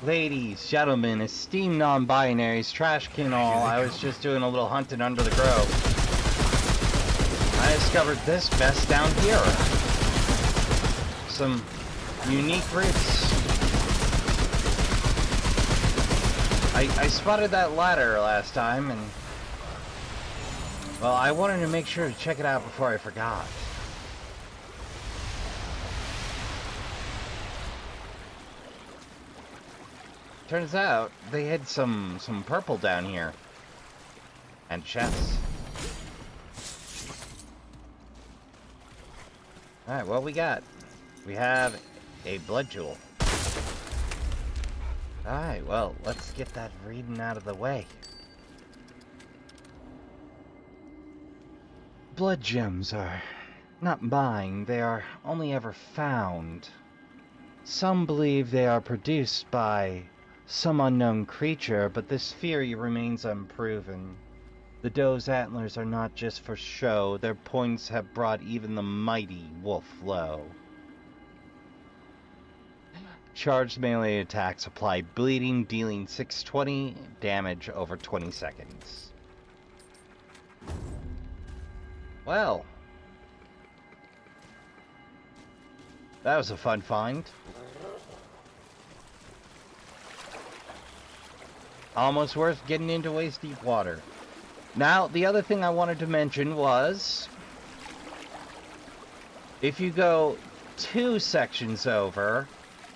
Ladies, gentlemen, esteemed non-binaries, Trashkin all, I was just doing a little hunting under the grove. I discovered this mess down here. Some unique roots. I spotted that ladder last time, and well, I wanted to make sure to check it out before I forgot. Turns out they had some purple down here. And chests. Alright, what we got? We have a blood jewel. Alright, well, let's get that reading out of the way. Blood gems are not mine, they are only ever found. Some believe they are produced by some unknown creature, but this theory remains unproven. The doe's antlers are not just for show, their points have brought even the mighty wolf low. Charged melee attacks apply bleeding, dealing 620 damage over 20 seconds. Well, that was a fun find. Almost worth getting into waist-deep water. Now, the other thing I wanted to mention was, if you go 2 sections over,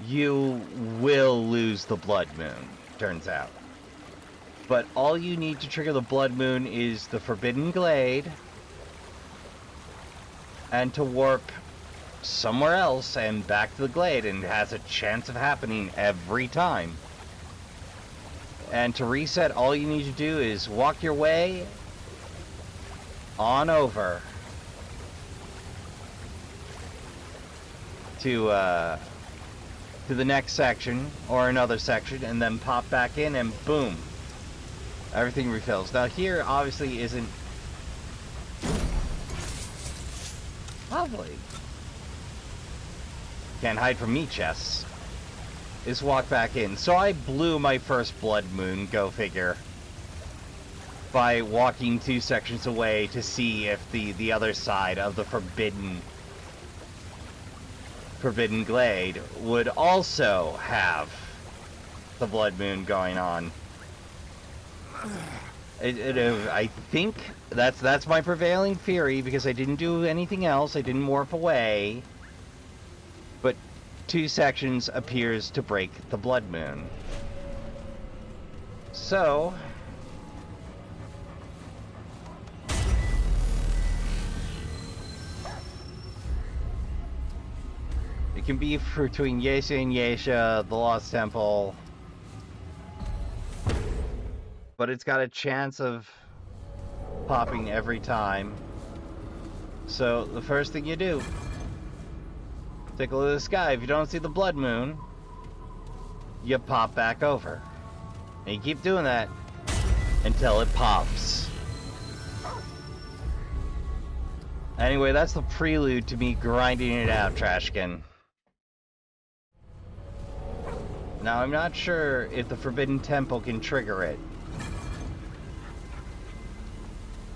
you will lose the blood moon, turns out. But all you need to trigger the blood moon is the Forbidden Glade, and to warp somewhere else and back to the glade, and it has a chance of happening every time. And to reset, all you need to do is walk your way on over to the next section or another section, and then pop back in, and boom, everything refills. Now here obviously isn't lovely. Can't hide from me, chests. Is walk back in. So I blew my first blood moon, go figure, by walking 2 sections away to see if the other side of the Forbidden Glade would also have the blood moon going on. I think that's my prevailing theory, because I didn't do anything else. I didn't warp away. But 2 sections appears to break the blood moon. So it can be between Yesha and Yesha, the Lost Temple, but it's got a chance of popping every time. So the first thing you do, take a look at the sky. If you don't see the blood moon, you pop back over. And you keep doing that until it pops. Anyway, that's the prelude to me grinding it out, Trashkin. Now, I'm not sure if the Forbidden Temple can trigger it.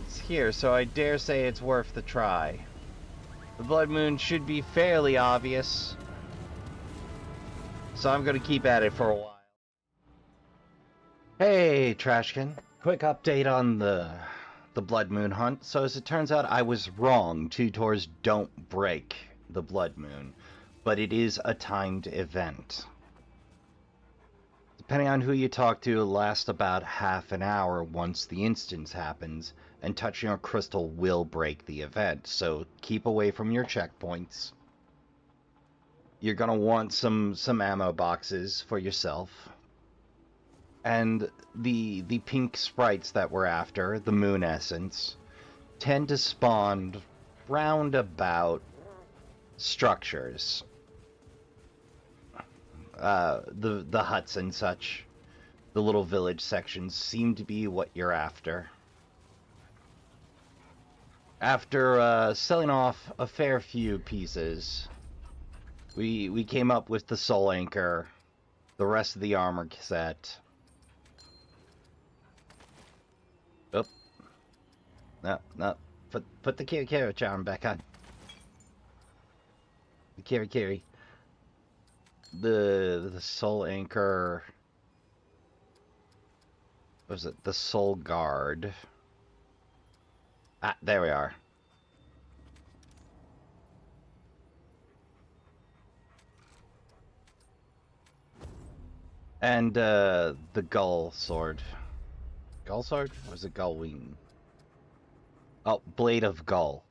It's here, so I dare say it's worth the try. The blood moon should be fairly obvious, so I'm going to keep at it for a while. Hey, Trashkin. Quick update on the blood moon hunt. So as it turns out, I was wrong. Tutors don't break the blood moon, but it is a timed event. Depending on who you talk to, it'll last about half an hour once the instance happens, and touching a crystal will break the event, so keep away from your checkpoints. You're gonna want some ammo boxes for yourself. And the pink sprites that we're after, the moon essence, tend to spawn roundabout structures. The huts and such, the little village sections, seem to be what you're after. After selling off a fair few pieces, we came up with the soul anchor the rest of the armor set. Oh, no. Put the carry charm back on. The carry. The soul anchor. What was it? The soul guard. Ah, there we are. And the gull sword. Gull sword? Or was it gull wing? Oh, blade of gull.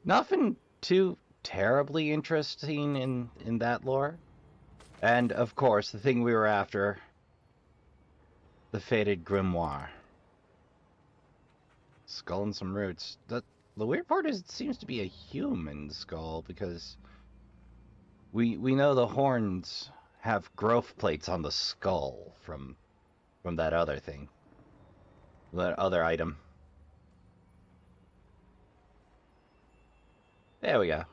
Nothing too terribly interesting in that lore. And of course, the thing we were after, the fated grimoire. Skull and some roots. The weird part is it seems to be a human skull because we know the horns have growth plates on the skull from that other thing. That other item. There we go.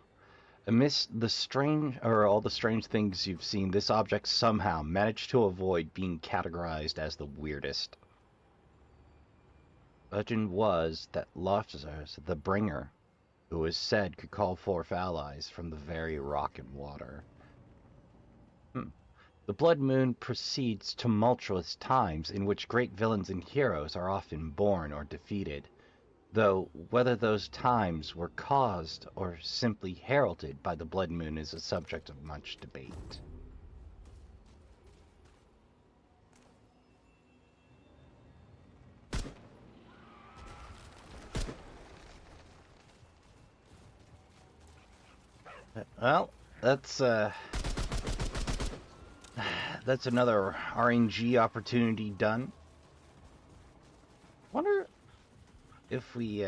Amidst all the strange things you've seen, this object somehow managed to avoid being categorized as the weirdest. Legend was that Loftus, the bringer, who was said could call forth allies from the very rock and water. The blood moon precedes tumultuous times in which great villains and heroes are often born or defeated, though whether those times were caused or simply heralded by the blood moon is a subject of much debate. Well, that's another RNG opportunity done. Wonder if we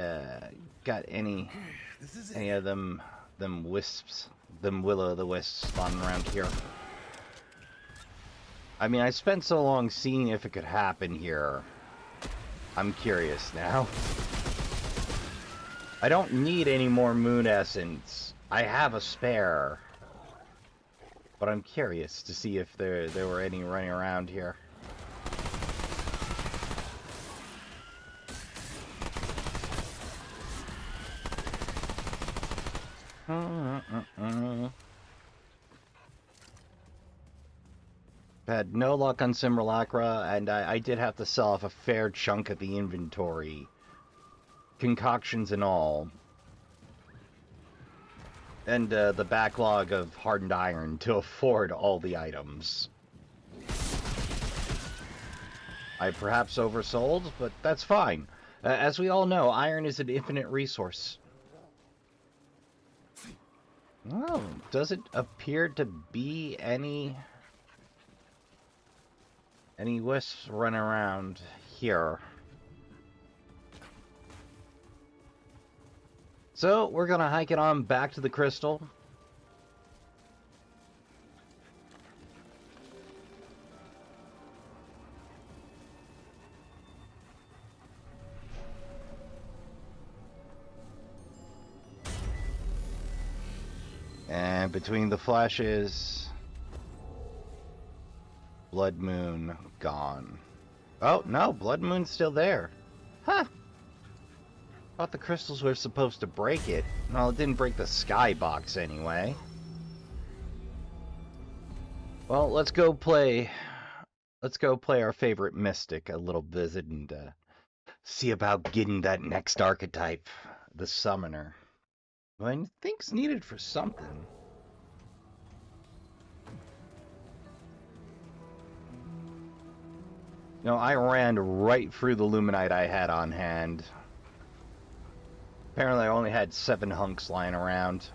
got any of them wisps, them will-o'-the-wisps spawning around here. I mean, I spent so long seeing if it could happen here. I'm curious now. I don't need any more moon essence. I have a spare. But I'm curious to see if there were any running around here. Had no luck on Simulacra, and I did have to sell off a fair chunk of the inventory. Concoctions and all. And the backlog of hardened iron to afford all the items. I perhaps oversold, but that's fine. As we all know, iron is an infinite resource. Oh, doesn't appear to be any wisps running around here. So, we're gonna hike it on back to the crystal. And between the flashes, Blood Moon gone. Oh, no, Blood Moon's still there. Huh. Thought the crystals were supposed to break it. Well, it didn't break the skybox anyway. Well, let's go play our favorite mystic a little visit and see about getting that next archetype, the summoner. Well, I think's needed for something. No, I ran right through the Luminite I had on hand. Apparently I only had 7 hunks lying around.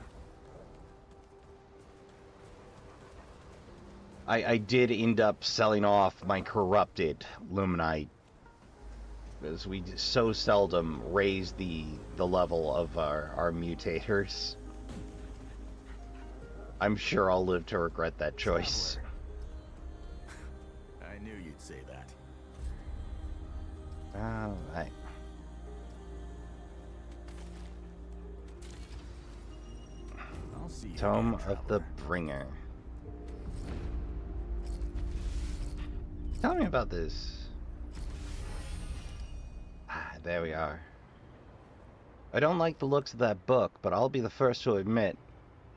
I did end up selling off my corrupted Luminite, because we so seldom raise the level of our mutators. I'm sure I'll live to regret that choice. I knew you'd say that. Alright. I'll see you Tome again, of the traveler. Bringer. Tell me about this. Ah, there we are. I don't like the looks of that book, but I'll be the first to admit,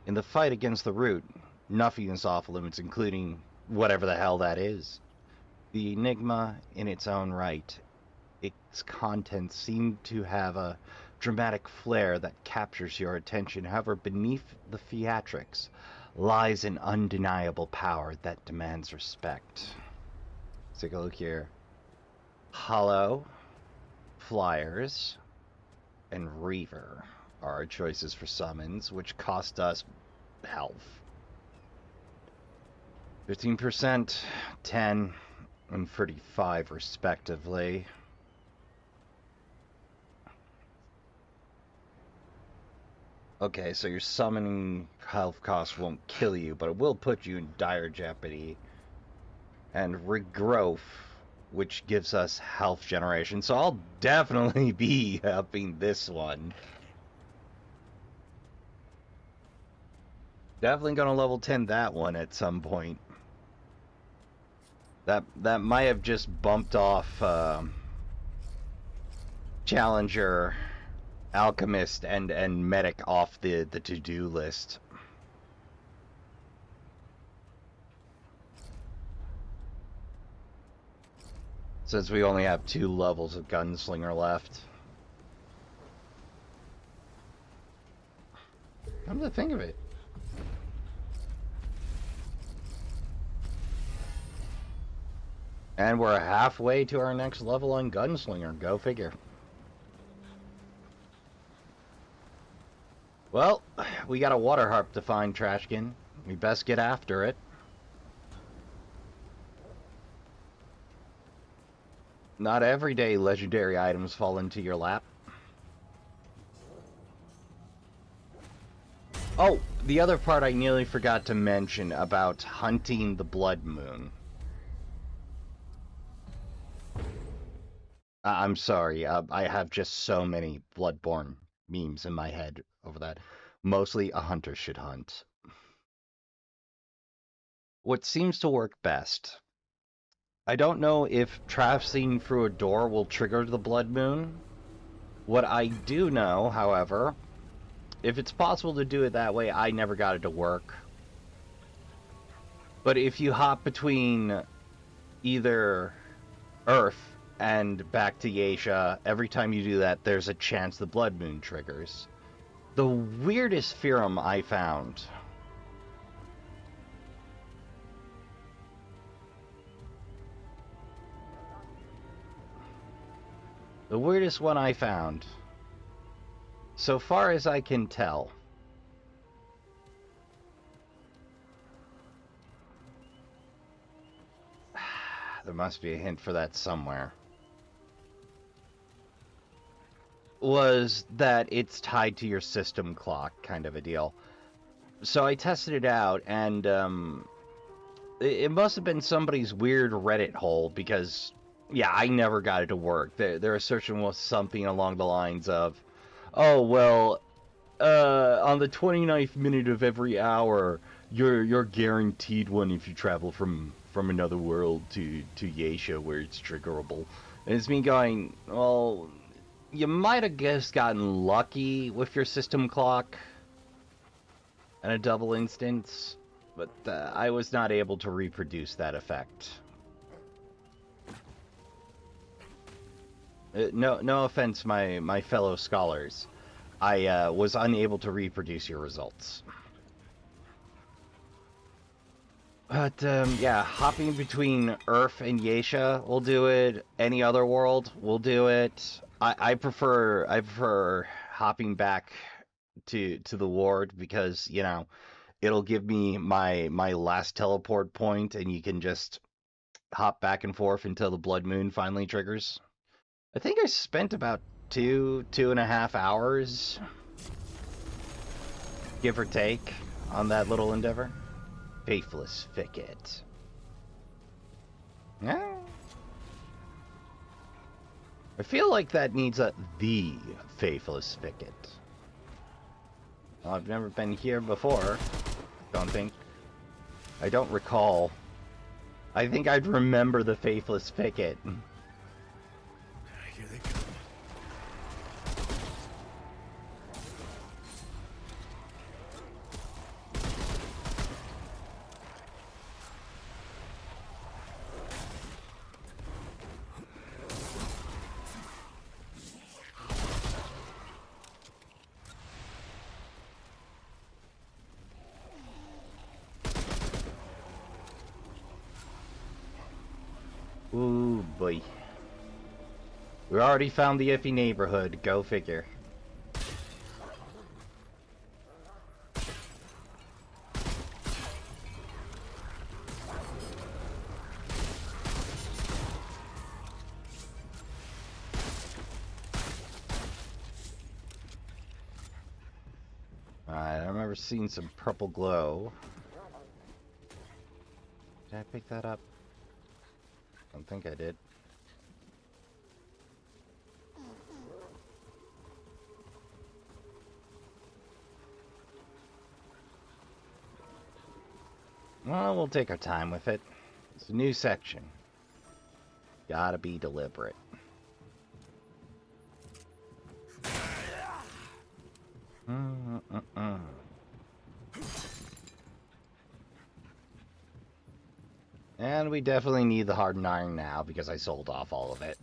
in the fight against the Root, nothing is off limits, including whatever the hell that is. The enigma in its own right. Its contents seem to have a dramatic flair that captures your attention. However, beneath the theatrics lies an undeniable power that demands respect. Let's take a look here. Hollow, Flyers, and Reaver are our choices for summons, which cost us health. 15%, 10, and 35 respectively. Okay, so your summoning health cost won't kill you, but it will put you in dire jeopardy. And regrowth, which gives us health generation. So I'll definitely be upping this one. Definitely gonna level 10 that one at some point. That might have just bumped off Challenger, Alchemist, and Medic off the to-do list. Since we only have 2 levels of Gunslinger left. Come to think of it. And we're halfway to our next level on Gunslinger. Go figure. Well, we got a water harp to find, Trashkin. We best get after it. Not every day legendary items fall into your lap. Oh, the other part I nearly forgot to mention about hunting the Blood Moon. I'm sorry, I have just so many Bloodborne memes in my head over that. Mostly a hunter should hunt. What seems to work best? I don't know if traversing through a door will trigger the Blood Moon. What I do know, however, if it's possible to do it that way, I never got it to work. But if you hop between either Earth and back to Yesha, every time you do that, there's a chance the Blood Moon triggers. The weirdest theorem I found. The weirdest one I found, so far as I can tell, there must be a hint for that somewhere, was that it's tied to your system clock, kind of a deal. So I tested it out, and it must have been somebody's weird Reddit hole, because, yeah, I never got it to work. Their assertion was something along the lines of, oh, well, on the 29th minute of every hour, you're guaranteed one if you travel from another world to Yesha, where it's triggerable. And it's me going, well, you might have just gotten lucky with your system clock and a double instance, but I was not able to reproduce that effect. No offense, my fellow scholars. I was unable to reproduce your results. But, yeah, hopping between Earth and Yesha will do it. Any other world will do it. I prefer hopping back to the ward, because, you know, it'll give me my last teleport point, and you can just hop back and forth until the Blood Moon finally triggers. I think I spent about 2.5 hours, give or take, on that little endeavor. Faithless Thicket. Yeah. I feel like that needs the Faithless Thicket. Well, I've never been here before, don't think. I don't recall I think I'd remember the faithless picket. Here they come. Ooh, boy. We already found the iffy neighborhood. Go figure. Alright, I remember seeing some purple glow. Did I pick that up? I don't think I did. Well, we'll take our time with it. It's a new section. Gotta be deliberate. And we definitely need the hardened iron now because I sold off all of it.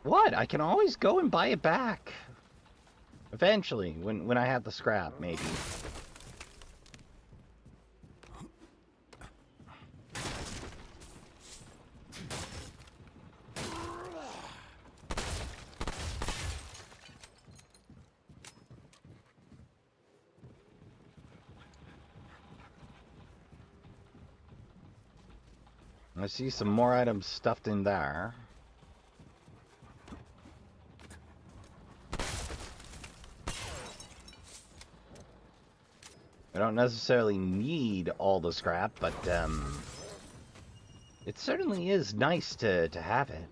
What? I can always go and buy it back. Eventually, when I have the scrap, maybe. I see some more items stuffed in there. I don't necessarily need all the scrap, but it certainly is nice to have it.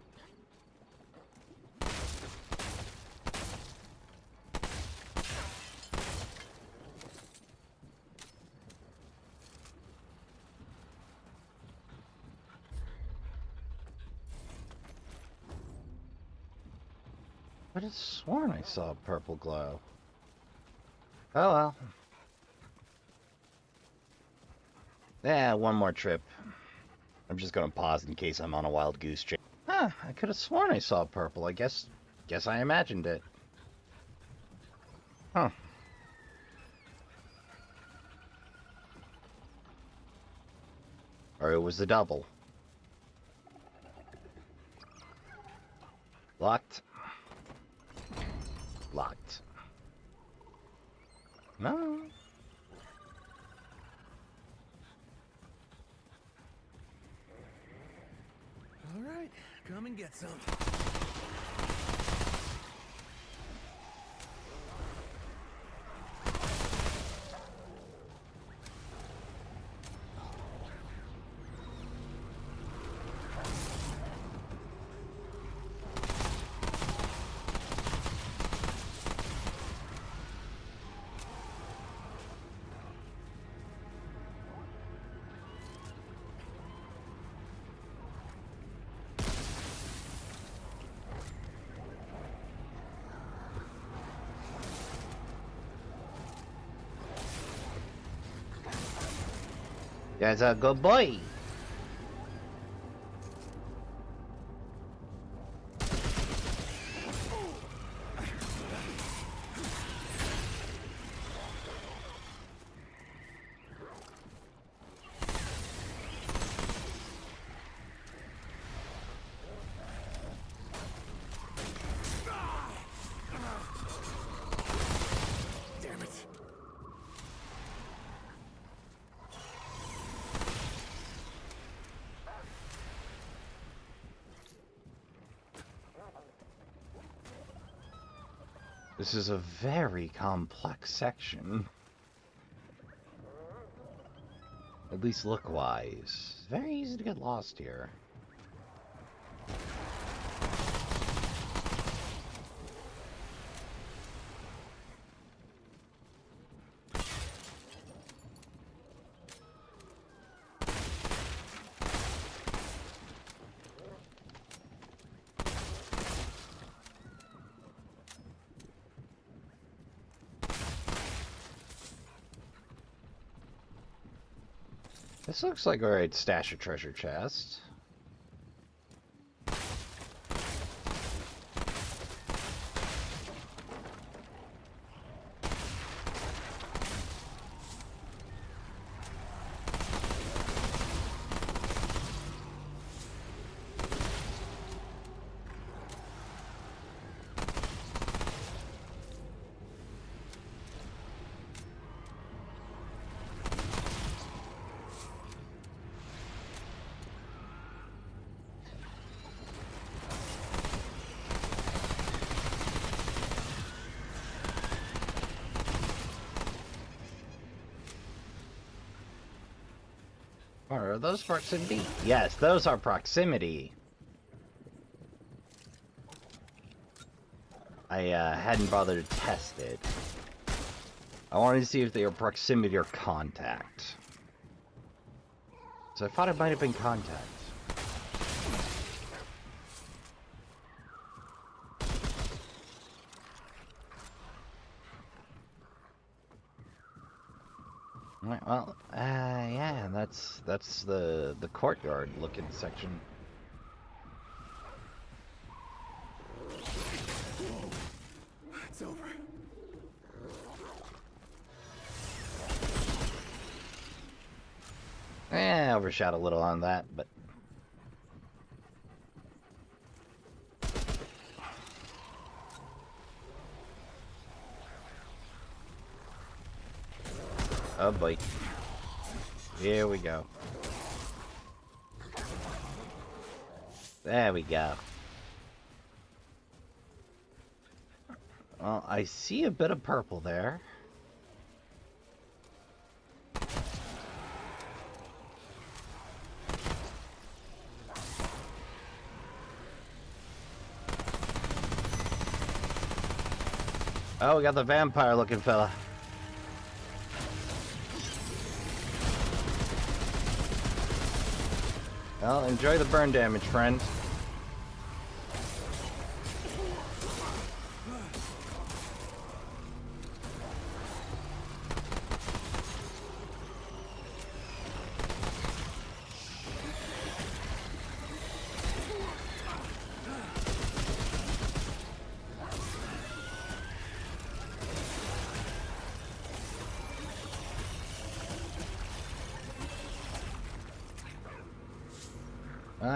I could have sworn I saw a purple glow. Oh well. Yeah, one more trip. I'm just gonna pause in case I'm on a wild goose chase. Huh, I could have sworn I saw purple. I guess I imagined it. Huh. Or it was the double. Locked. Locked. No. All right, come and get some. That's a good boy. Damn it. This is a very complex section. At least look-wise. Very easy to get lost here. This looks like alright stash of treasure chest. Are those proximity? Yes, those are proximity. I hadn't bothered to test it. I wanted to see if they were proximity or contact. So I thought it might have been contact. Right, well, yeah, that's the courtyard looking section. It's over. Overshot a little on that, but oh boy. Here we go. There we go. Well, I see a bit of purple there. Oh, we got the vampire looking fella. Well, enjoy the burn damage, friend.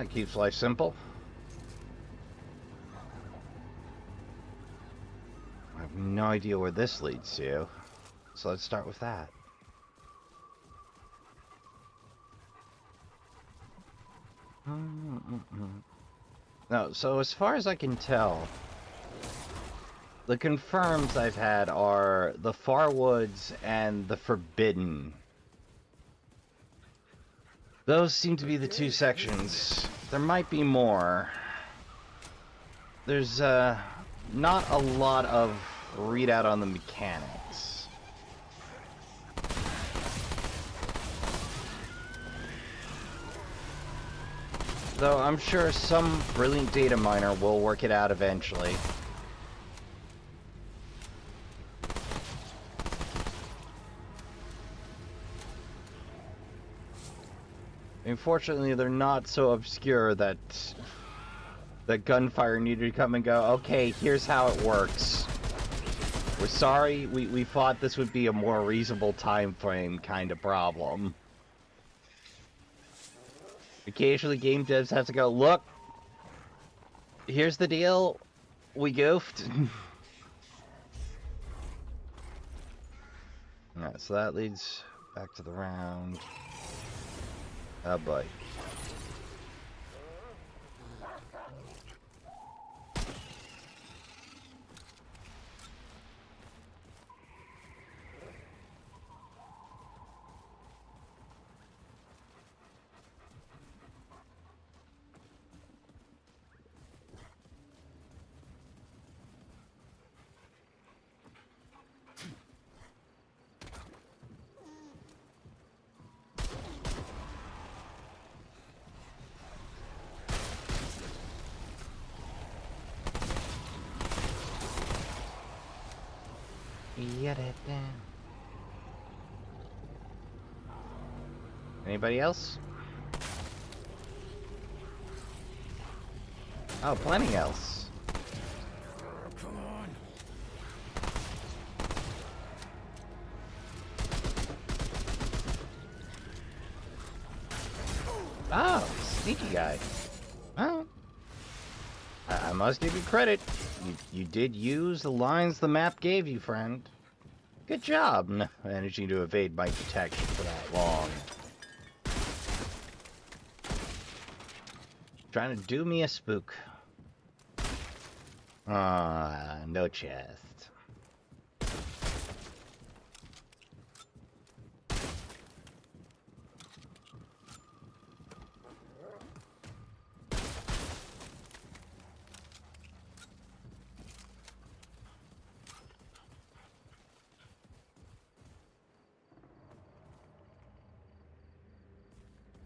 It keeps life simple. I have no idea where this leads to, so let's start with that. No, so as far as I can tell, the confirms I've had are the Far Woods and the Forbidden. Those seem to be the two sections. There might be more. There's not a lot of readout on the mechanics. Though I'm sure some brilliant data miner will work it out eventually. Unfortunately, they're not so obscure that the gunfire needed to come and go, okay, here's how it works. We're sorry, we thought this would be a more reasonable time frame kind of problem. Occasionally game devs have to go, look, here's the deal, we goofed. Alright, so that leads back to the round. Oh boy. Anybody else? Oh, plenty else. Come on. Oh, sneaky guy. Well, I must give you credit. You did use the lines the map gave you, friend. Good job managing to evade my detection for that long. Trying to do me a spook. Ah, no chest.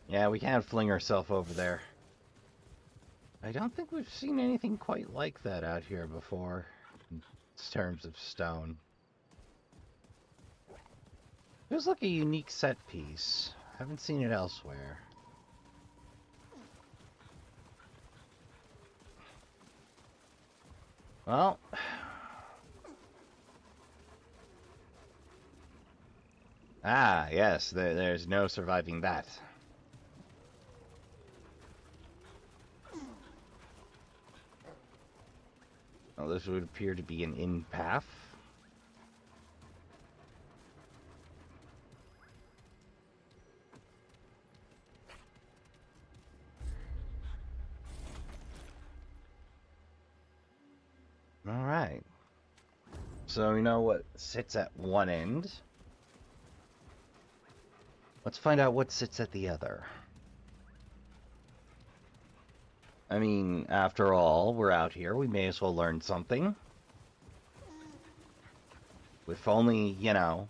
Yeah, we can't fling ourselves over there. I don't think we've seen anything quite like that out here before, in terms of stone. Feels like a unique set piece. Haven't seen it elsewhere. Well... Ah, yes, there's no surviving that. Well, this would appear to be an in path. Alright. So we know what sits at one end. Let's find out what sits at the other. I mean, after all, we're out here. We may as well learn something. With only, you know,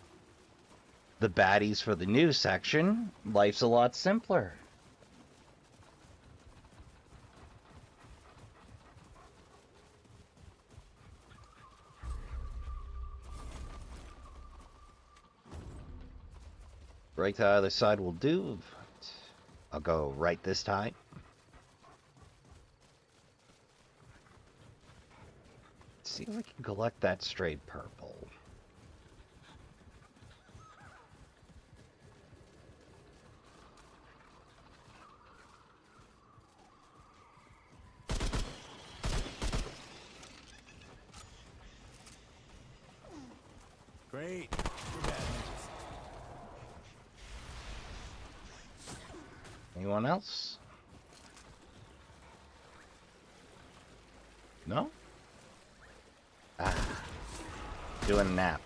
the baddies for the new section, life's a lot simpler. Right to the other side will do. I'll go right this time. See if we can collect that straight purple. Great. We're bad matches. Anyone else? No? Ah. Doing a nap.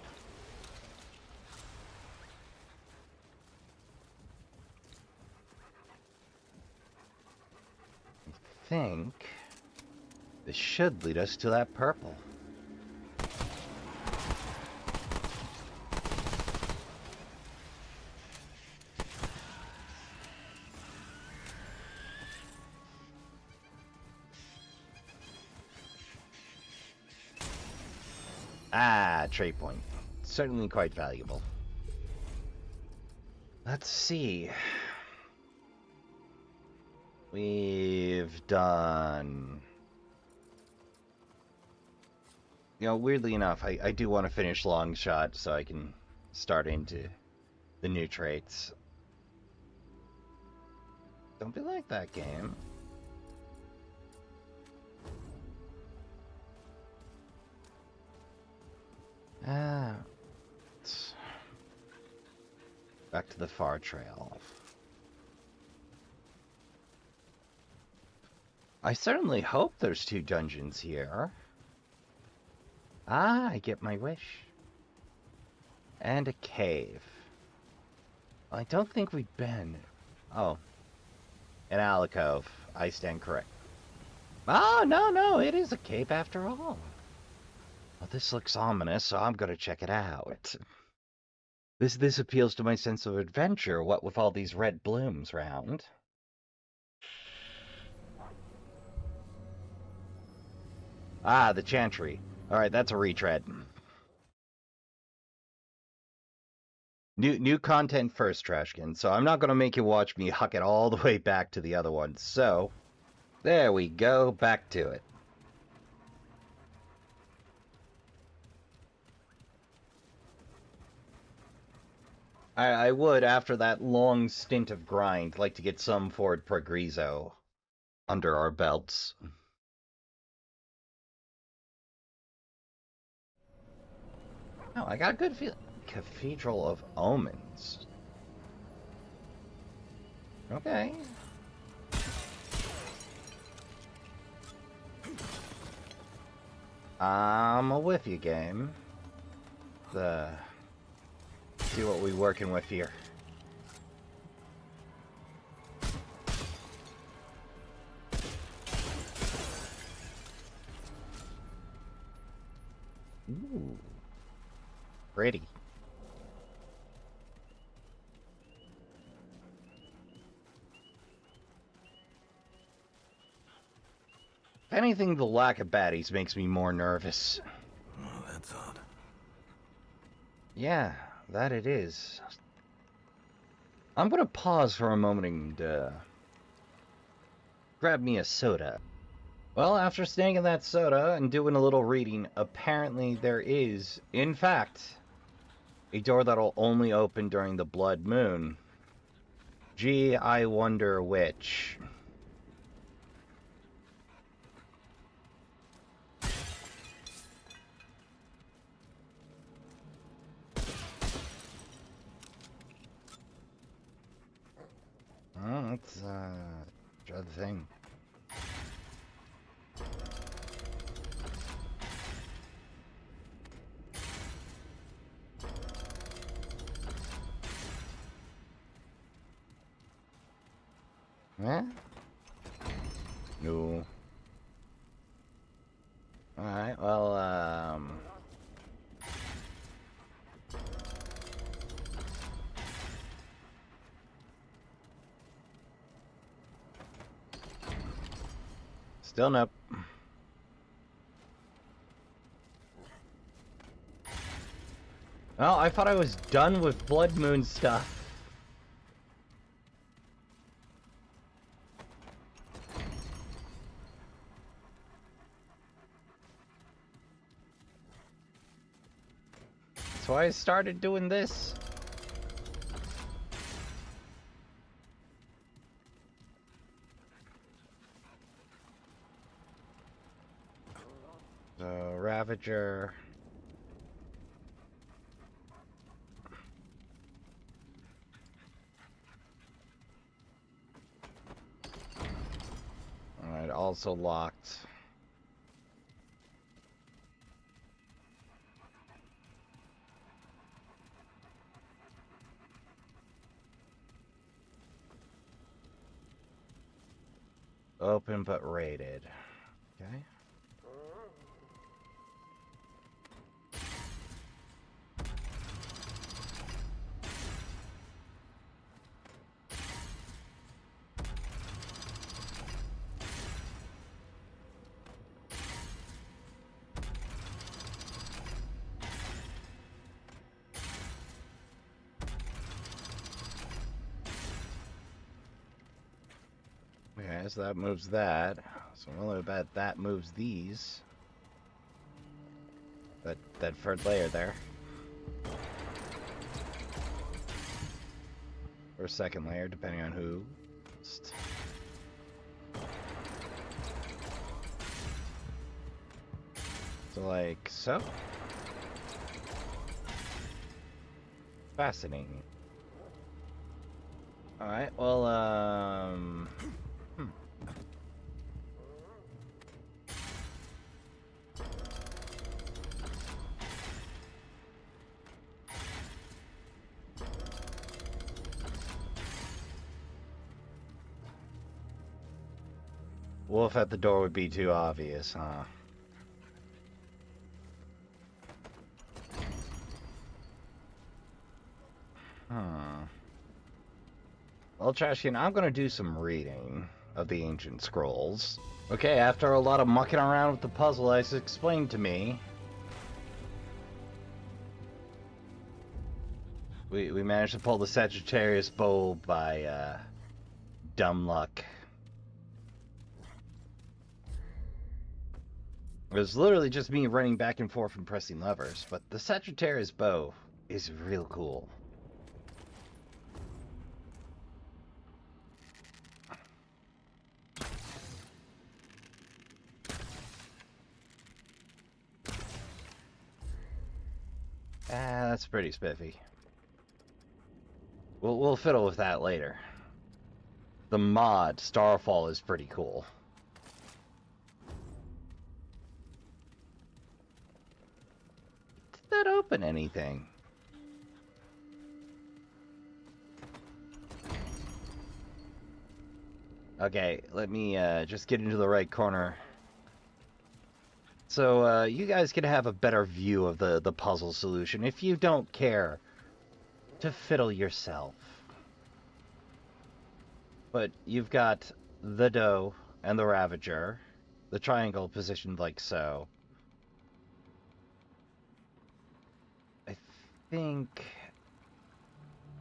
I think this should lead us to that purple. Ah, trade point. Certainly quite valuable. Let's see. We've done... You know, weirdly enough, I do want to finish long shot so I can start into the new traits. Don't be like that, game. Ah, back to the far trail. I certainly hope there's 2 dungeons here. Ah, I get my wish. And a cave. I don't think we've been... Oh. An alcove. I stand correct. Oh, no, it is a cave after all. Well, this looks ominous, so I'm gonna check it out. This appeals to my sense of adventure, what with all these red blooms round. Ah, the chantry. Alright, that's a retread. New content first, Trashkin, so I'm not gonna make you watch me huck it all the way back to the other one, so... There we go, back to it. I would, after that long stint of grind, like to get some Ford Progresso under our belts. Oh, I got a good feel. Cathedral of Omens. Okay. I'm a with you game. See what we working with here. Ooh. Pretty. If anything, the lack of baddies makes me more nervous. Oh, that's odd. Yeah, that it is. I'm gonna pause for a moment and, grab me a soda. Well, after snagging that soda and doing a little reading, apparently there is, in fact, a door that'll only open during the blood moon. Gee, I wonder which. Oh, that's, the other thing. Eh? No. Alright, well, still nope. Well, I thought I was done with Blood Moon stuff. That's why I started doing this. So, Ravager. Alright, also locked. Open but rated. Okay. Okay, so that moves that. So I'm only bet that moves these. That third layer there. Or second layer, depending on who. So like so. Fascinating. Alright, well, Wolf at the door would be too obvious, huh? Well, Trashkin, I'm gonna do some reading of the ancient scrolls. Okay, after a lot of mucking around with the puzzle, as explained to me, We managed to pull the Sagittarius bow by dumb luck. It was literally just me running back and forth and pressing levers, but the Sagittarius bow is real cool. Ah, that's pretty spiffy. We'll fiddle with that later. The mod, Starfall, is pretty cool. Did that open anything? Okay, let me just get into the right corner. So you guys can have a better view of the puzzle solution if you don't care to fiddle yourself. But you've got the doe and the ravager, the triangle positioned like so. I think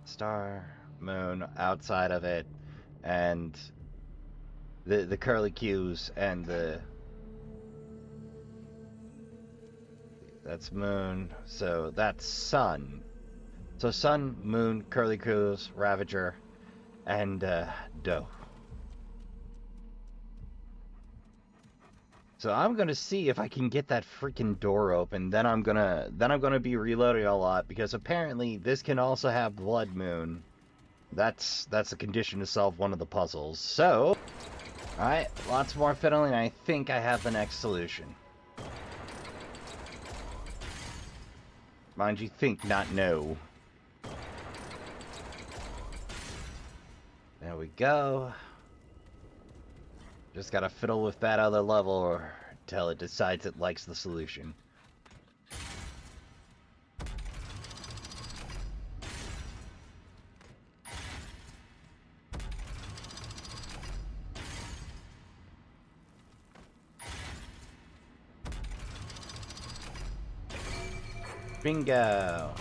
star, moon outside of it, and the curly cues and the... That's moon, so that's sun. So sun, moon, curly cues, ravager, and doe. So I'm gonna see if I can get that freaking door open. Then I'm gonna be reloading a lot because apparently this can also have blood moon. That's a condition to solve one of the puzzles. So, all right, lots more fiddling. I think I have the next solution. Mind you, think, not know. There we go. Just gotta fiddle with that other level until it decides it likes the solution. Bingo!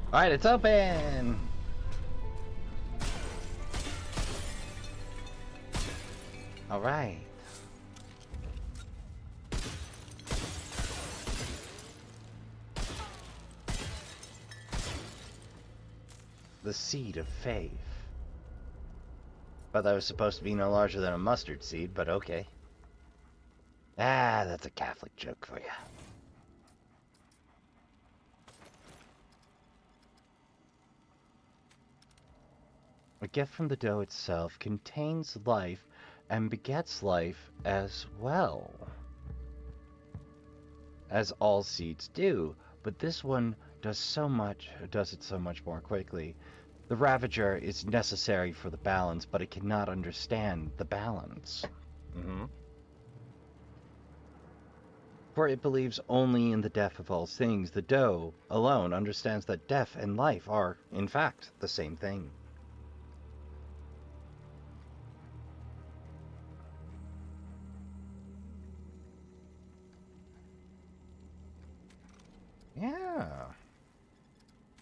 Alright, it's open! Alright. The seed of faith. Thought that was supposed to be no larger than a mustard seed, but okay. Ah, that's a Catholic joke for you. A gift from the dough itself contains life and begets life as well. As all seeds do, but this one does it so much more quickly. The Ravager is necessary for the balance, but it cannot understand the balance. For it believes only in the death of all things. The dough alone understands that death and life are, in fact, the same thing. Yeah.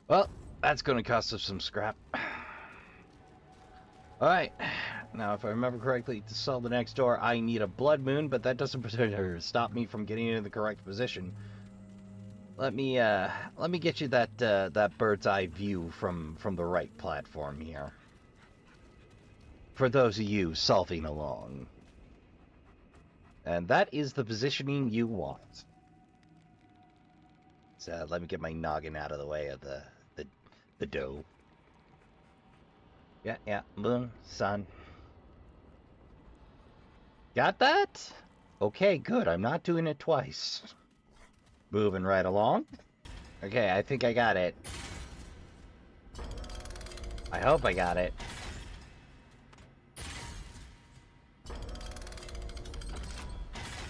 Well, that's going to cost us some scrap. Alright. Now, if I remember correctly, to solve the next door, I need a blood moon, but that doesn't stop me from getting into the correct position. Let me get you that that bird's eye view from the right platform here. For those of you solving along. And that is the positioning you want. So let me get my noggin out of the way of the dough. Yeah, moon, sun. Got that? Okay, good. I'm not doing it twice. Moving right along. Okay, I think I got it. I hope I got it.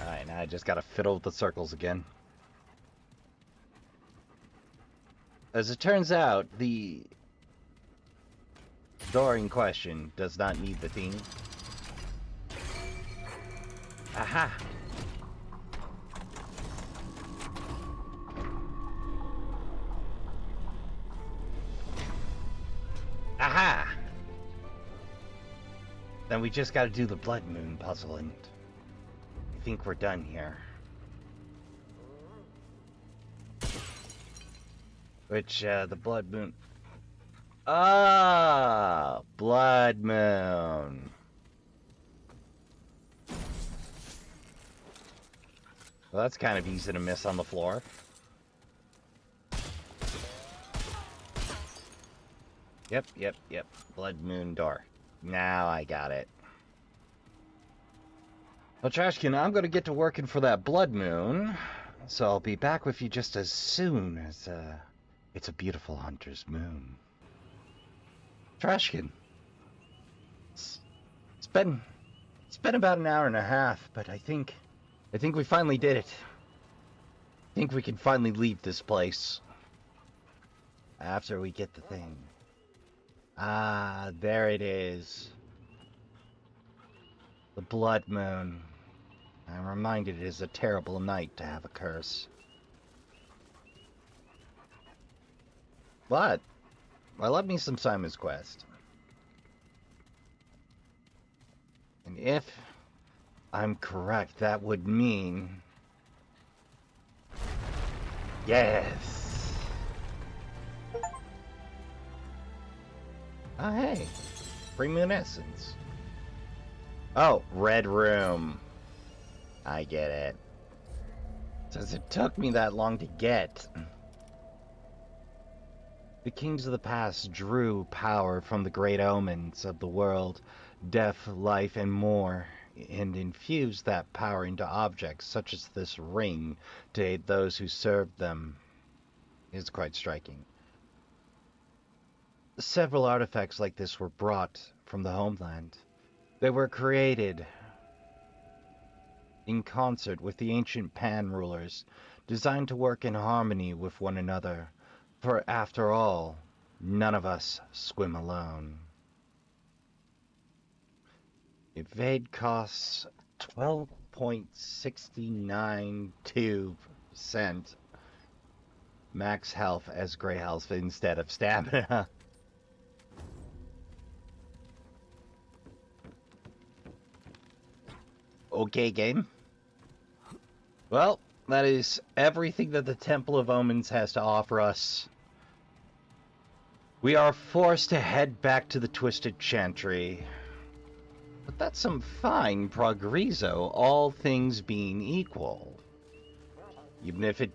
Alright, now I just gotta fiddle with the circles again. As it turns out, the door in question does not need the theme. Aha! Then we just gotta do the Blood Moon puzzle, and I think we're done here. Which, the Blood Moon... Ah! Blood Moon. Well, that's kind of easy to miss on the floor. Yep. Blood Moon door. Now I got it. Well, Trashkin, I'm gonna get to working for that Blood Moon, so I'll be back with you just as soon as, it's a beautiful hunter's moon. Trashkin. It's been about an hour and a half, but I think we finally did it. I think we can finally leave this place. After we get the thing. Ah, there it is. The Blood Moon. I'm reminded it is a terrible night to have a curse. What? Well, love me some Simon's Quest. And if I'm correct, that would mean... Yes! Oh, hey. Free Moon Essence. Oh, Red Room. I get it. Since it took me that long to get. The kings of the past drew power from the great omens of the world, death, life, and more, and infused that power into objects such as this ring to aid those who served them. It's quite striking. Several artifacts like this were brought from the homeland. They were created in concert with the ancient Pan rulers, designed to work in harmony with one another. For after all, none of us swim alone. Evade costs 12.692%. Max health as gray health instead of stamina. Okay, game. Well, that is everything that the Temple of Omens has to offer us. We are forced to head back to the Twisted Chantry. But that's some fine progresso, all things being equal. Even if it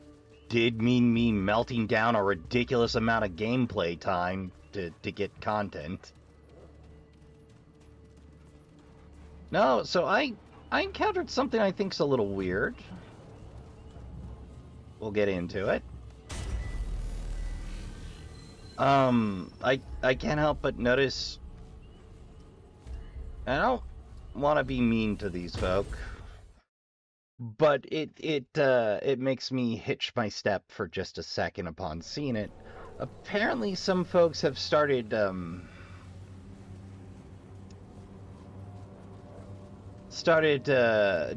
did mean me melting down a ridiculous amount of gameplay time to get content. No, so I encountered something I think's a little weird. We'll get into it. I can't help but notice. I don't want to be mean to these folk, but it makes me hitch my step for just a second upon seeing it. Apparently, some folks have started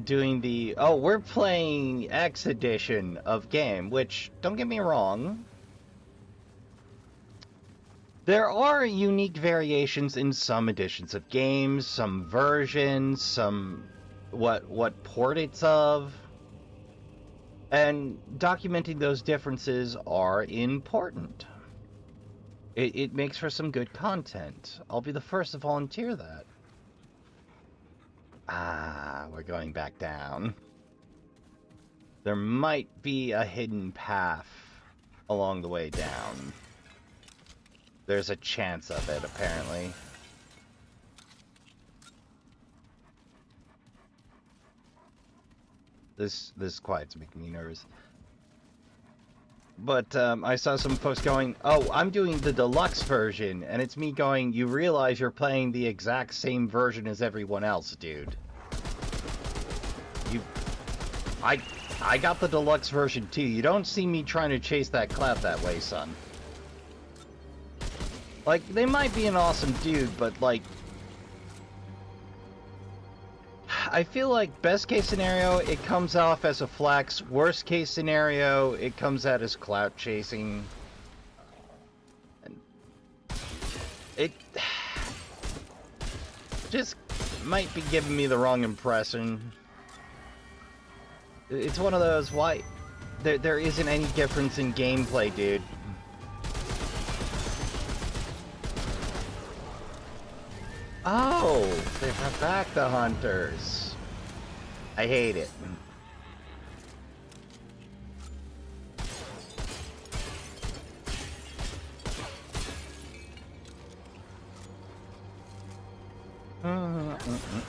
doing the, oh, we're playing X edition of game, which, don't get me wrong, there are unique variations in some editions of games, some versions, some what port it's of, and documenting those differences are important. It makes for some good content. I'll be the first to volunteer that. Ah, we're going back down. There might be a hidden path along the way down. There's a chance of it, apparently. This quiet's making me nervous. But I saw some folks going, oh, I'm doing the deluxe version, and it's me going, you realize you're playing the exact same version as everyone else, dude. I got the deluxe version too. You don't see me trying to chase that cloud that way, son. Like, they might be an awesome dude, but like, I feel like best case scenario, it comes off as a flex. Worst case scenario, it comes out as clout chasing. And it just might be giving me the wrong impression. It's one of those, why... There isn't any difference in gameplay, dude. Oh, they brought back the hunters. I hate it.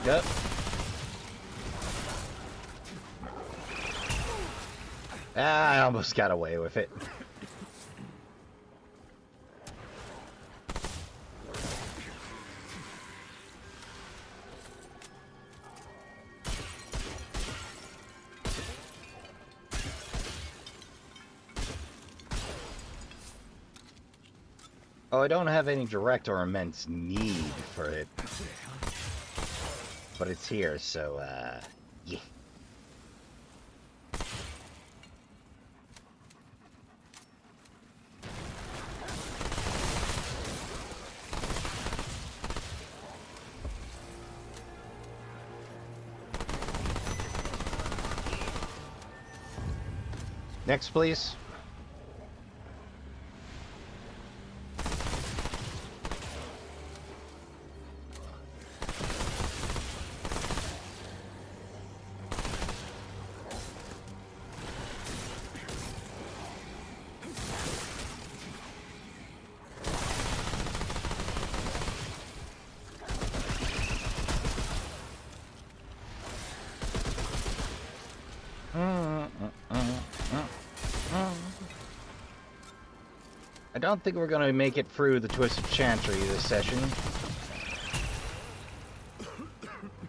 Yep. I almost got away with it. Oh, I don't have any direct or immense need for it. But it's here, so, yeah. Next, please. I don't think we're gonna make it through the Twisted Chantry this session.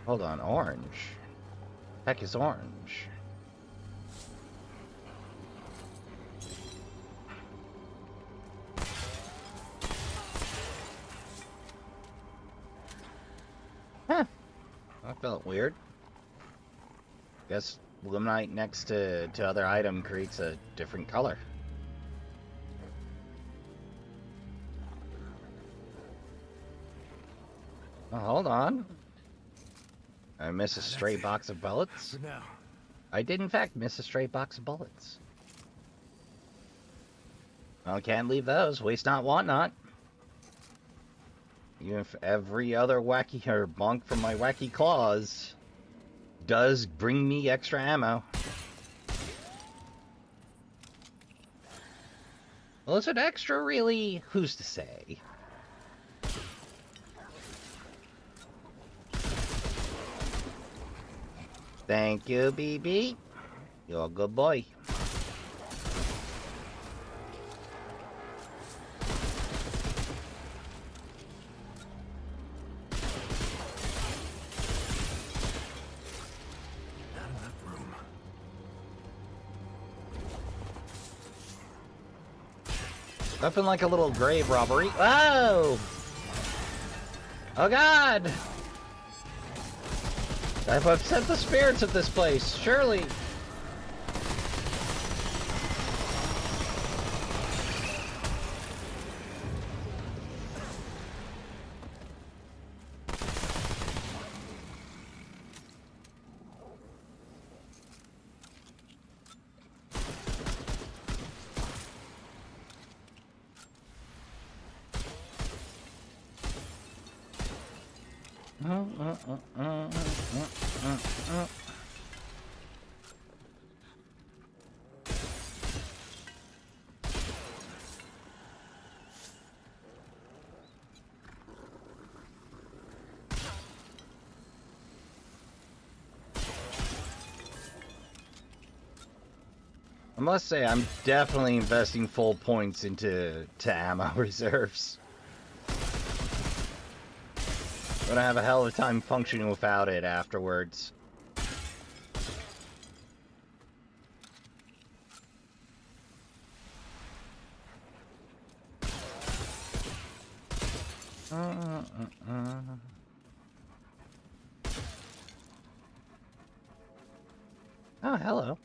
Hold on, orange. Heck is orange? Huh. That felt weird. Guess Luminite next to other item creates a different color. Oh, hold on. I miss a stray box of bullets? For now. I did in fact miss a stray box of bullets. Well, can't leave those. Waste not, want not. Even if every other wacky or bonk from my wacky claws does bring me extra ammo. Well, is it extra, really? Who's to say? Thank you, BB. You're a good boy. Not enough room. Nothing like a little grave robbery. Whoa! Oh God! I've upset the spirits of this place, surely. I must say, I'm definitely investing full points into ammo reserves. I'm gonna have a hell of a time functioning without it afterwards. Oh, hello.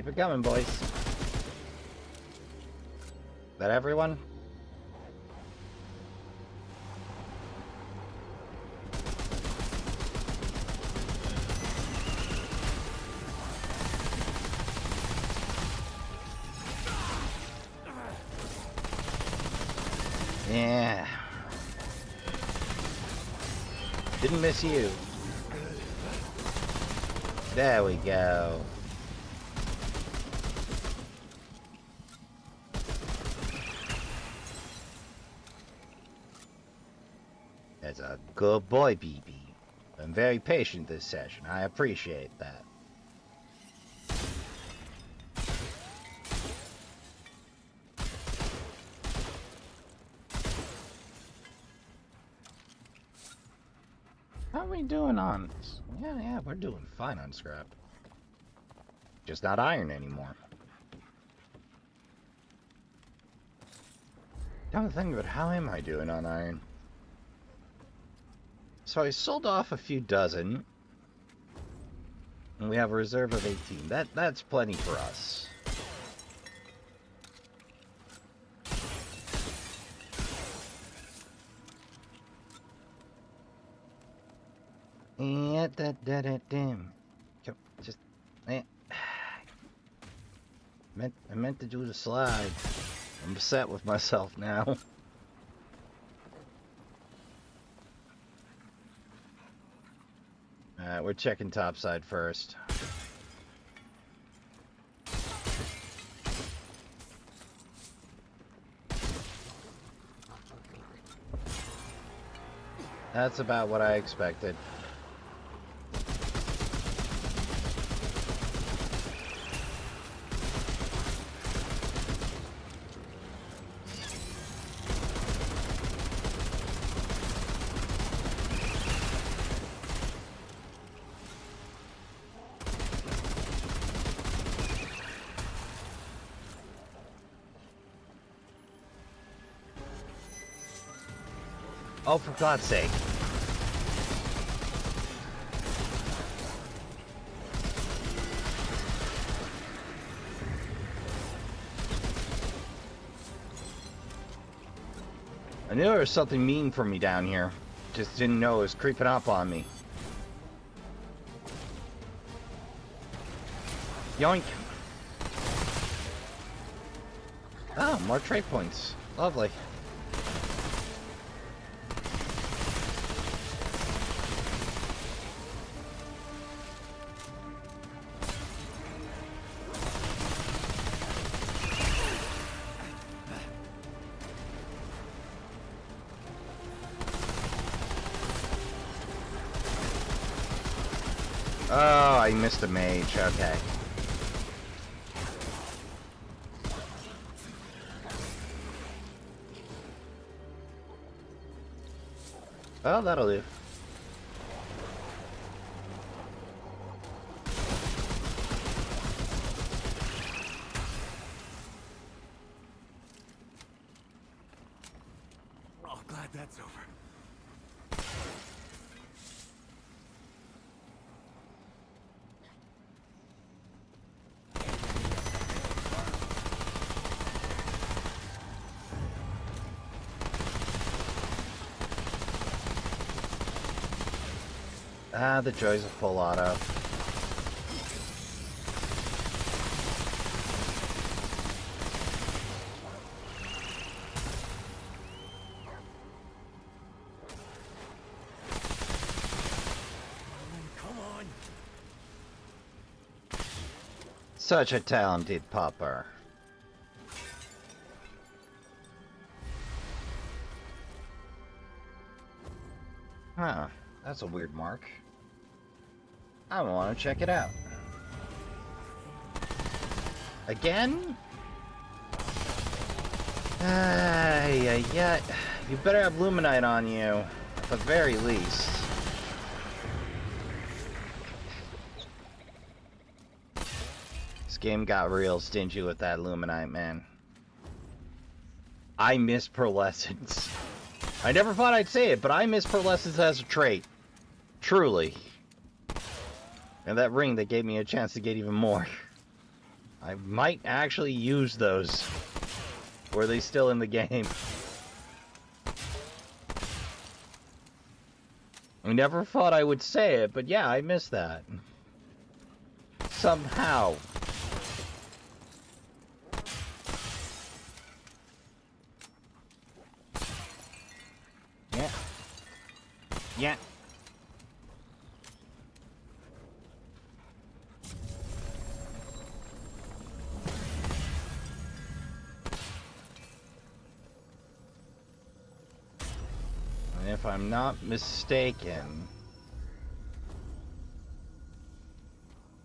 Keep it coming, boys. That everyone? Yeah. Didn't miss you. There we go. That's a good boy, BB. I'm very patient this session. I appreciate that. How are we doing on this? Yeah, we're doing fine on scrap. Just not iron anymore. Come to think of it, how am I doing on iron? So I sold off a few dozen. And we have a reserve of 18. That's plenty for us. Yeah, damn. Just, I meant to do the slide. I'm upset with myself now. Alright, we're checking topside first. That's about what I expected. Oh, for God's sake. I knew there was something mean for me down here. Just didn't know it was creeping up on me. Yoink. Oh, more trade points. Lovely. Oh, I missed a mage. Okay. Oh, that'll do. Oh, glad that's over. Ah, the joys of full auto. Come on. Such a talented popper. Huh, that's a weird mark. I want to check it out. Again? Yeah. You better have Luminite on you, at the very least. This game got real stingy with that Luminite, man. I miss Pearlescence. I never thought I'd say it, but I miss Pearlescence as a trait. Truly. And that ring that gave me a chance to get even more. I might actually use those. Or are they still in the game? I never thought I would say it, but yeah, I missed that. Somehow. Yeah. Yeah. And if I'm not mistaken,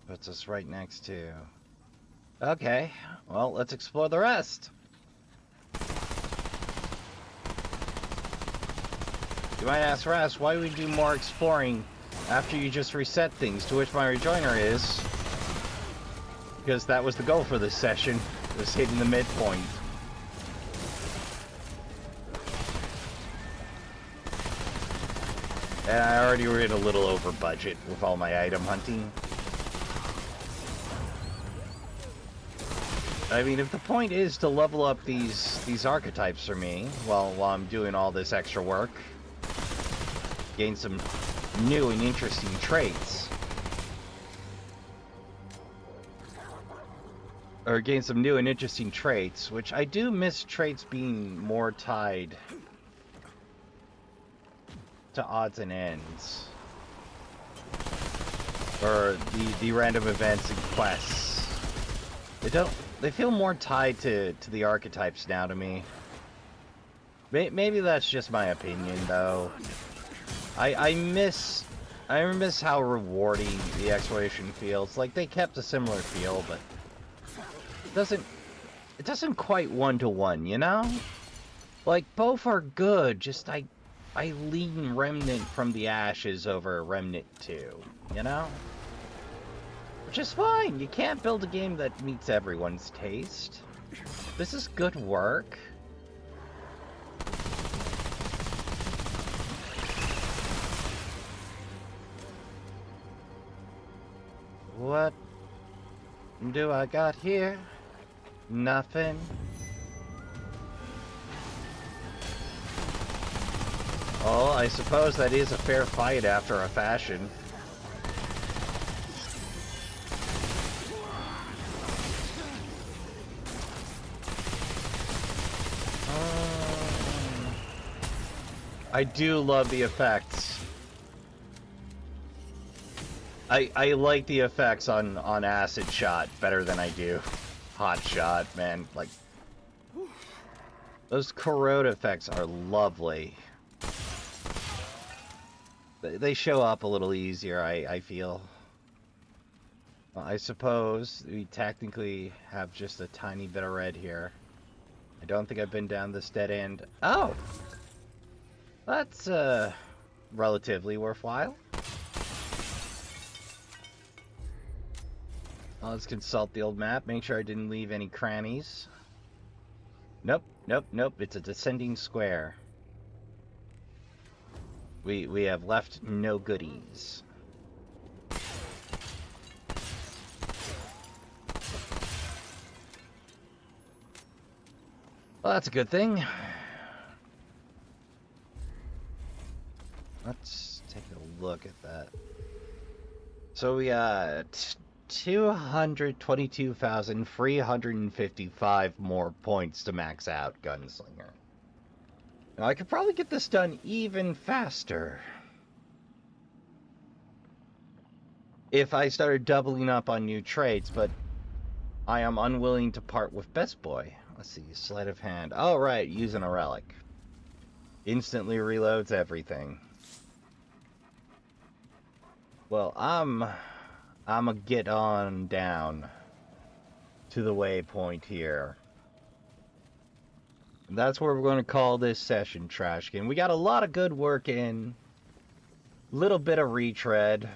puts us right next to... Okay, well, let's explore the rest. You might ask Rasp, why do we do more exploring after you just reset things? To which my rejoinder is, because that was the goal for this session, was hitting the midpoint. And I already ran a little over budget with all my item hunting. I mean, if the point is to level up these archetypes for me while I'm doing all this extra work, gain some new and interesting traits, or gain some new and interesting traits, which I do miss traits being more tied to odds and ends, or the random events and quests. They feel more tied to the archetypes now to me. Maybe that's just my opinion, though. I miss how rewarding the exploration feels. Like, they kept a similar feel, but it doesn't quite one-to-one, you know? Like, both are good, just I lean Remnant from the ashes over Remnant 2, you know? Which is fine. You can't build a game that meets everyone's taste. This is good work. What do I got here? Nothing. Oh, I suppose that is a fair fight after a fashion. I do love the effects. I like the effects on Acid Shot better than I do Hot Shot, man. Like, those corrode effects are lovely. They show up a little easier, I feel. Well, I suppose we technically have just a tiny bit of red here. I don't think I've been down this dead end. Oh! That's, relatively worthwhile. Well, let's consult the old map, make sure I didn't leave any crannies. Nope, nope, nope, it's a descending square. We have left no goodies. Well, that's a good thing. Let's take a look at that. So we got 222,355 more points to max out Gunslinger. Now, I could probably get this done even faster if I started doubling up on new traits, but I am unwilling to part with Best Boy. Let's see, sleight of hand. Oh, right, using a relic. Instantly reloads everything. Well, I'm a get on down to the waypoint here. And that's where we're going to call this session, Trashkin. We got a lot of good work in. Little bit of retread.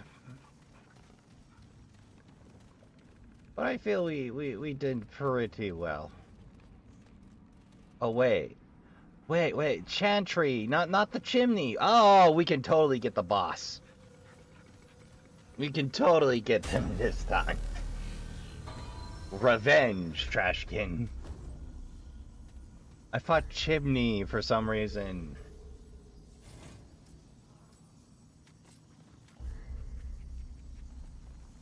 But I feel we did pretty well. Oh, wait. Wait. Chantry, not the chimney. Oh, we can totally get the boss. We can totally get them this time. Revenge, Trashkin. I fought Chimney for some reason.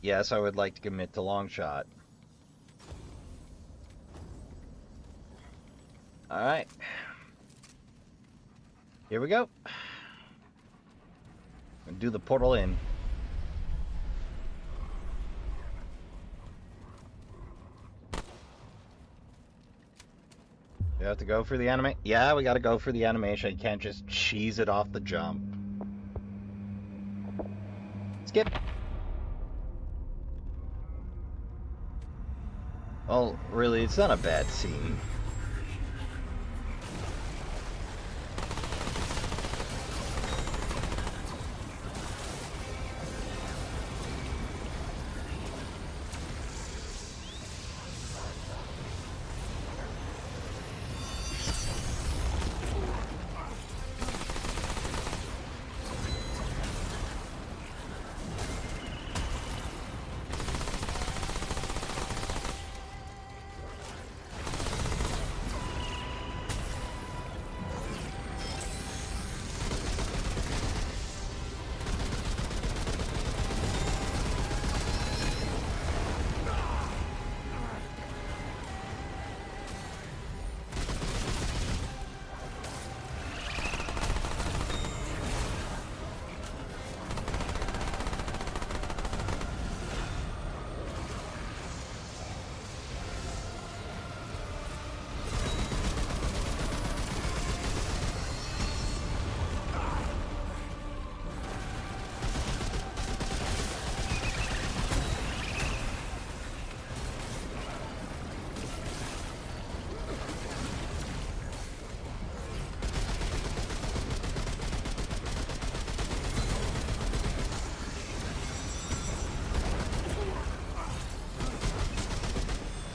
Yes, I would like to commit to long shot. Alright. Here we go. And do the portal in. You have to go for the anime. Yeah, we gotta go for the animation. You can't just cheese it off the jump. Skip. Well, really, it's not a bad scene.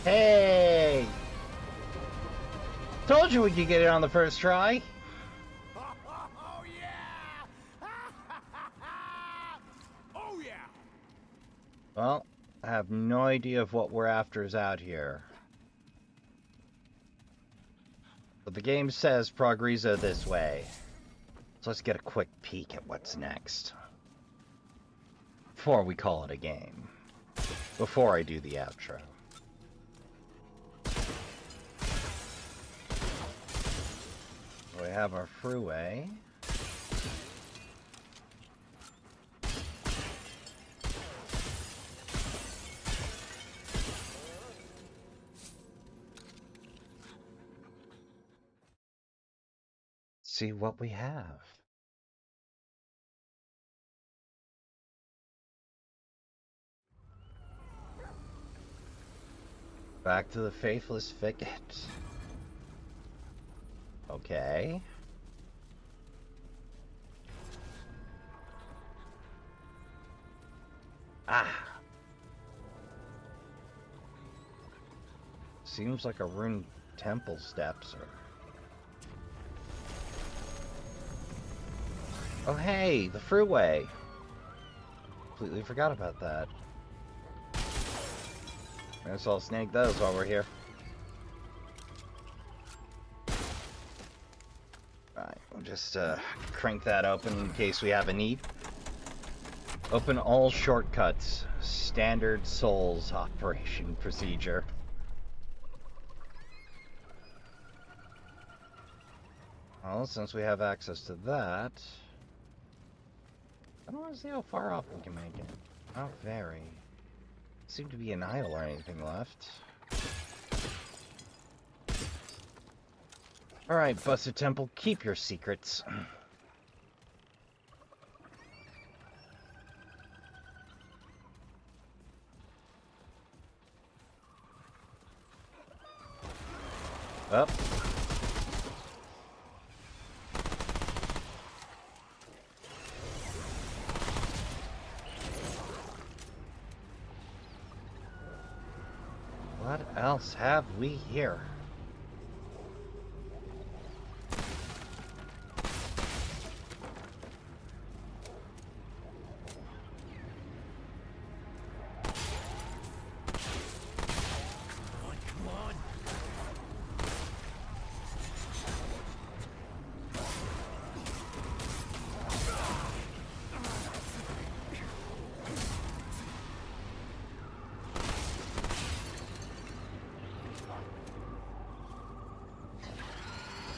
Hey! Told you we could get it on the first try. Oh yeah! Oh yeah! Well, I have no idea of what we're after is out here. But the game says Progreso this way. So let's get a quick peek at what's next. Before we call it a game. Before I do the outro. We have our freeway. See what we have. Back to the Faithless Thicket. Okay. Ah. Seems like a ruined temple steps or... Oh hey, the freeway. Completely forgot about that. Might as well snag those while we're here. Alright, we'll just crank that open in case we have a need. Open all shortcuts. Standard Souls operation procedure. Well, since we have access to that... I don't want to see how far up we can make it. Not very. Seem to be an idol or anything left. Alright, Busted Temple, keep your secrets. Up. What else have we here?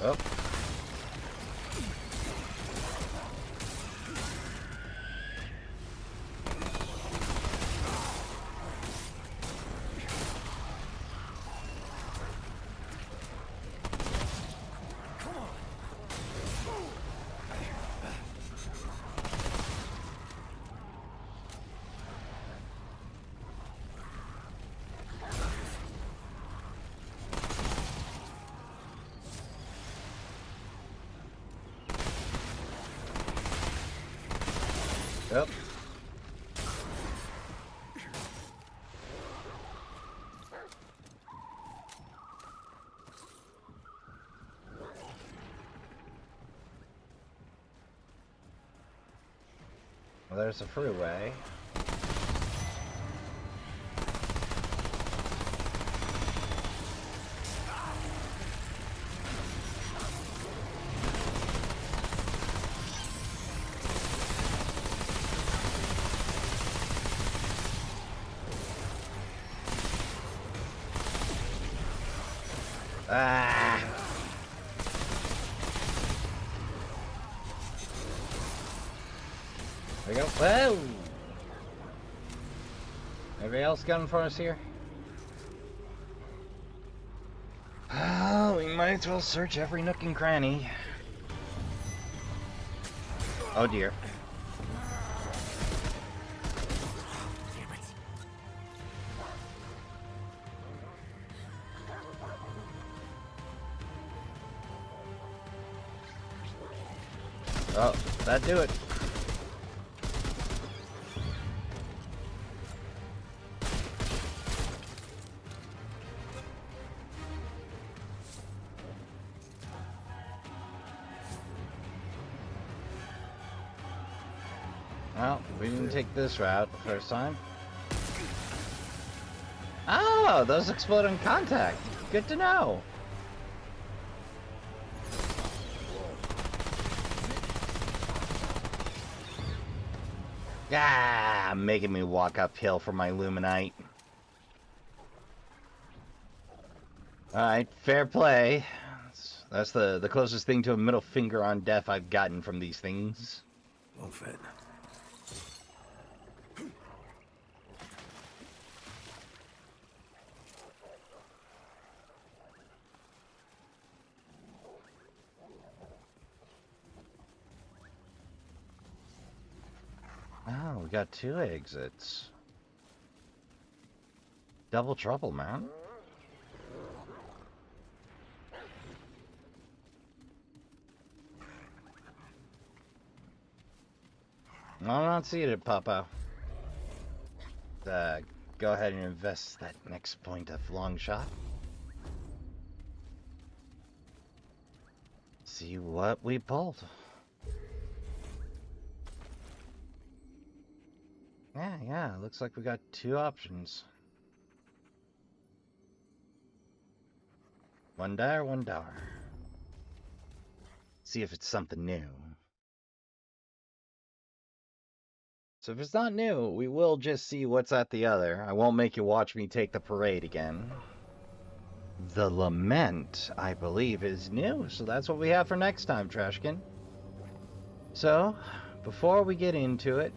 Oh. Yep. Well, there's a freeway. Ah! There we go. Whoa! Anybody else got in front of us here? Oh, we might as well search every nook and cranny. Oh dear. Oh, that'd do it. Well, we didn't take this route the first time. Oh, those explode on contact. Good to know. Ah, making me walk uphill for my Luminite. Alright, fair play. That's the closest thing to a middle finger on death I've gotten from these things. Won't fit. Oh, we got 2 exits. Double trouble, man. I'm not seeing it, Papa. Go ahead and invest that next point of long shot. See what we pulled. Yeah, looks like we got 2 options. $1. See if it's something new. So if it's not new, we will just see what's at the other. I won't make you watch me take the parade again. The Lament, I believe, is new, so that's what we have for next time, Trashkin. So, before we get into it,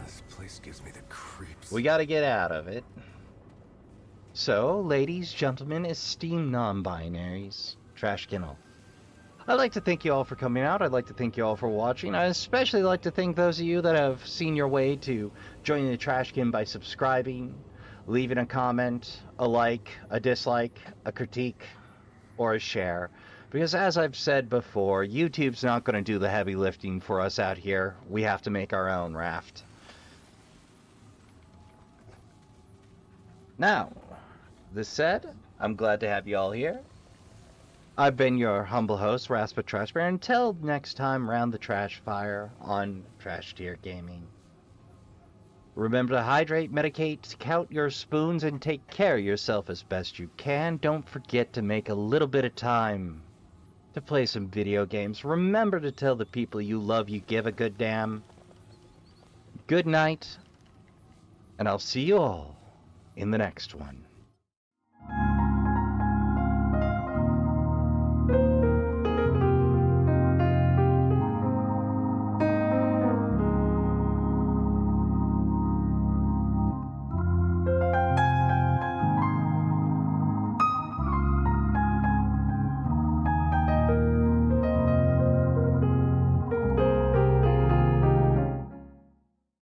This place gives me the creeps. we gotta get out of it. So, ladies, gentlemen, esteemed non-binaries, Trashkin all. I'd like to thank you all for coming out. I'd like to thank you all for watching. I'd especially like to thank those of you that have seen your way to joining the Trashkin by subscribing, leaving a comment, a like, a dislike, a critique, or a share. Because as I've said before, YouTube's not going to do the heavy lifting for us out here. We have to make our own raft. Now, this said, I'm glad to have you all here. I've been your humble host, Rasp Trashbear. Until next time, round the trash fire on Trash Tier Gaming. Remember to hydrate, medicate, count your spoons, and take care of yourself as best you can. Don't forget to make a little bit of time to play some video games. Remember to tell the people you love you give a good damn. Good night, and I'll see you all in the next one.